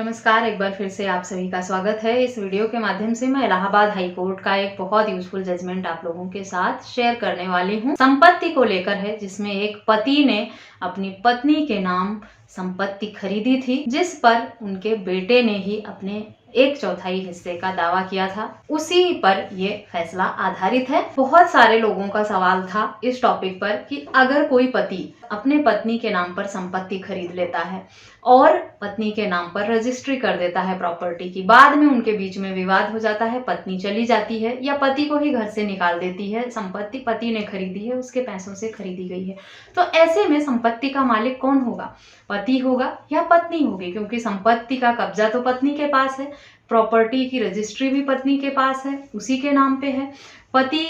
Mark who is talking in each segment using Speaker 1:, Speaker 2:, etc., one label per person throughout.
Speaker 1: नमस्कार, एक बार फिर से आप सभी का स्वागत है। इस वीडियो के माध्यम से मैं इलाहाबाद हाई कोर्ट का एक बहुत यूजफुल जजमेंट आप लोगों के साथ शेयर करने वाली हूँ। संपत्ति को लेकर है, जिसमें एक पति ने अपनी पत्नी के नाम संपत्ति खरीदी थी, जिस पर उनके बेटे ने ही अपने 1/4 हिस्से का दावा किया था। उसी पर ये फैसला आधारित है। बहुत सारे लोगों का सवाल था इस टॉपिक पर कि अगर कोई पति अपने पत्नी के नाम पर संपत्ति खरीद लेता है और पत्नी के नाम पर रजिस्ट्री कर देता है प्रॉपर्टी की, बाद में उनके बीच में विवाद हो जाता है, पत्नी चली जाती है या पति को ही घर से निकाल देती है, संपत्ति पति ने खरीदी है, उसके पैसों से खरीदी गई है, तो ऐसे में संपत्ति का मालिक कौन होगा? पति होगा या पत्नी होगी? क्योंकि संपत्ति का कब्जा तो पत्नी के पास है, प्रॉपर्टी की रजिस्ट्री भी पत्नी के पास है, उसी के नाम पे है। पति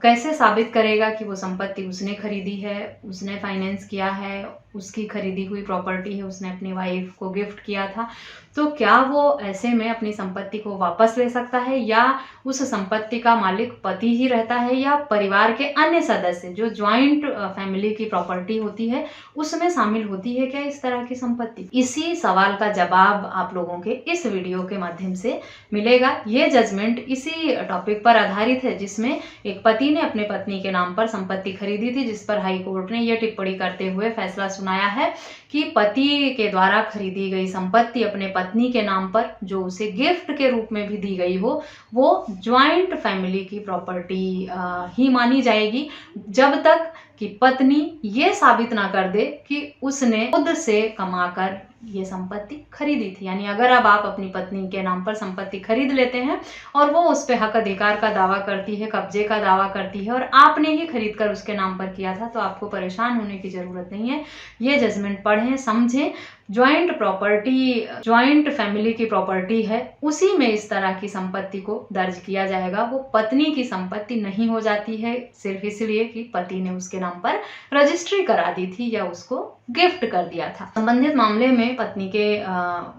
Speaker 1: कैसे साबित करेगा कि वो संपत्ति उसने खरीदी है, उसने फाइनेंस किया है, उसकी खरीदी हुई प्रॉपर्टी है, उसने अपनी वाइफ को गिफ्ट किया था? तो क्या वो ऐसे में अपनी संपत्ति को वापस ले सकता है, या उस संपत्ति का मालिक पति ही रहता है, या परिवार के अन्य सदस्य जो ज्वाइंट फैमिली की प्रॉपर्टी होती है उसमें शामिल होती है क्या इस तरह की संपत्ति? इसी सवाल का जवाब आप लोगों के इस वीडियो के माध्यम से मिलेगा। ये जजमेंट इसी टॉपिक पर आधारित है, जिसमें एक पति ने अपने पत्नी के नाम पर संपत्ति खरीदी थी, जिस पर हाई कोर्ट ने यह टिप्पणी करते हुए फैसला सुनाया है कि पति के द्वारा खरीदी गई संपत्ति अपने पत्नी के नाम पर, जो उसे गिफ्ट के रूप में भी दी गई हो, वो ज्वाइंट फैमिली की प्रॉपर्टी ही मानी जाएगी, जब तक कि पत्नी ये साबित ना कर दे कि उसने खुद से कमाकर ये संपत्ति खरीदी थी। यानी अगर अब आप अपनी पत्नी के नाम पर संपत्ति खरीद लेते हैं और वो उस पे हक अधिकार का दावा करती है, कब्जे का दावा करती है, और आपने ही खरीद कर उसके नाम पर किया था, तो आपको परेशान होने की जरूरत नहीं है। ये जजमेंट पढ़ें, समझें। ज्वाइंट प्रॉपर्टी ज्वाइंट फैमिली की प्रॉपर्टी है, उसी में इस तरह की संपत्ति को दर्ज किया जाएगा। वो पत्नी की संपत्ति नहीं हो जाती है सिर्फ इसलिए कि पति ने उसके नाम पर रजिस्ट्री करा दी थी या उसको गिफ्ट कर दिया था। संबंधित मामले में पत्नी के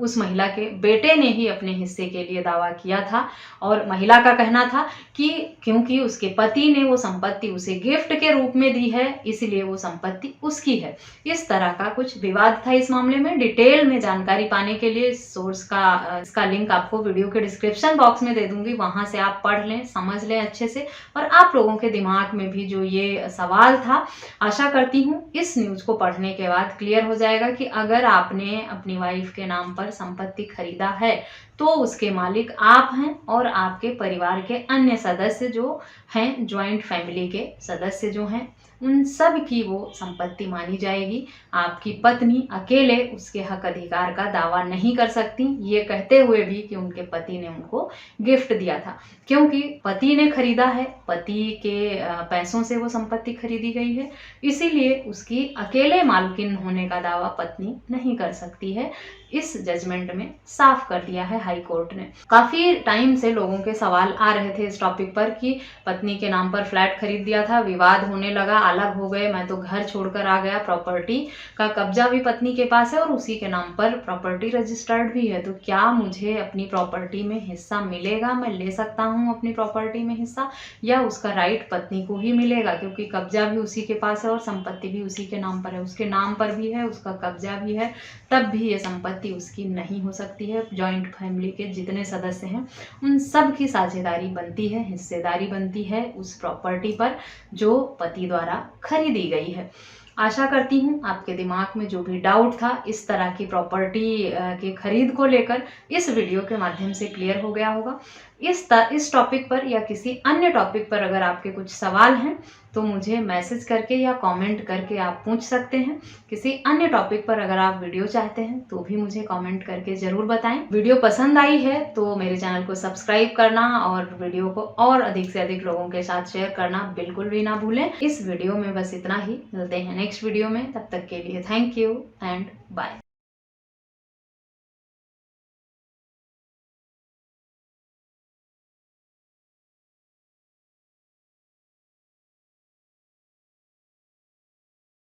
Speaker 1: उस महिला के बेटे ने ही अपने हिस्से के लिए दावा किया था, और महिला का कहना था कि क्योंकि उसके पति ने वो संपत्ति उसे गिफ्ट के रूप में दी है, इसलिए वो संपत्ति उसकी है। इस तरह का कुछ विवाद था इस मामले में। डिटेल में जानकारी पाने के लिए सोर्स का इसका लिंक आपको वीडियो के डिस्क्रिप्शन बॉक्स में दे दूंगी, वहां से आप पढ़ लें, समझ लें अच्छे से। और आप लोगों के दिमाग में भी जो ये सवाल था, आशा करती हूँ इस न्यूज को पढ़ने के बाद क्लियर हो जाएगा कि अगर आपने अपनी वाइफ के नाम पर संपत्ति खरीदा है तो उसके मालिक आप हैं, और आपके परिवार के अन्य सदस्य जो हैं, ज्वाइंट फैमिली के सदस्य जो हैं, उन सब की वो संपत्ति मानी जाएगी। आपकी पत्नी अकेले उसके हक अधिकार का दावा नहीं कर सकती, ये कहते हुए भी कि उनके पति ने उनको गिफ्ट दिया था। क्योंकि पति ने खरीदा है, पति के पैसों से वो संपत्ति खरीदी गई है, इसीलिए उसकी अकेले मालकिन होने का दावा पत्नी नहीं कर सकती है। इस जजमेंट में साफ कर दिया है हाई कोर्ट ने। काफी टाइम से लोगों के सवाल आ रहे थे इस टॉपिक पर कि पत्नी के नाम पर फ्लैट खरीद दिया था, विवाद होने लगा, अलग हो गए, मैं तो घर छोड़कर आ गया, प्रॉपर्टी का कब्जा भी पत्नी के पास है और उसी के नाम पर प्रॉपर्टी रजिस्टर्ड भी है, तो क्या मुझे अपनी प्रॉपर्टी में हिस्सा मिलेगा? मैं ले सकता हूँ अपनी प्रॉपर्टी में हिस्सा, या उसका राइट पत्नी को ही मिलेगा? क्योंकि कब्जा भी उसी के पास है और संपत्ति भी उसी के नाम पर है, उसके नाम पर भी है, उसका कब्जा भी है, तब भी ये संपत्ति उसकी नहीं हो सकती है। जॉइंट फैमिली के जितने सदस्य हैं उन सब की साझेदारी बनती है, हिस्सेदारी बनती है उस प्रॉपर्टी पर जो पति द्वारा खरीदी गई है। आशा करती हूँ आपके दिमाग में जो भी डाउट था इस तरह की प्रॉपर्टी के खरीद को लेकर इस वीडियो के माध्यम से क्लियर हो गया होगा। इस टॉपिक पर या किसी अन्य टॉपिक पर अगर आपके कुछ सवाल हैं तो मुझे मैसेज करके या कमेंट करके आप पूछ सकते हैं। किसी अन्य टॉपिक पर अगर आप वीडियो चाहते हैं तो भी मुझे कमेंट करके ज़रूर बताएं। वीडियो पसंद आई है तो मेरे चैनल को सब्सक्राइब करना और वीडियो को और अधिक से अधिक लोगों के साथ शेयर करना बिल्कुल भी ना भूलें। इस वीडियो में बस इतना ही, मिलते हैं नेक्स्ट वीडियो में, तब तक के लिए थैंक यू एंड बाय।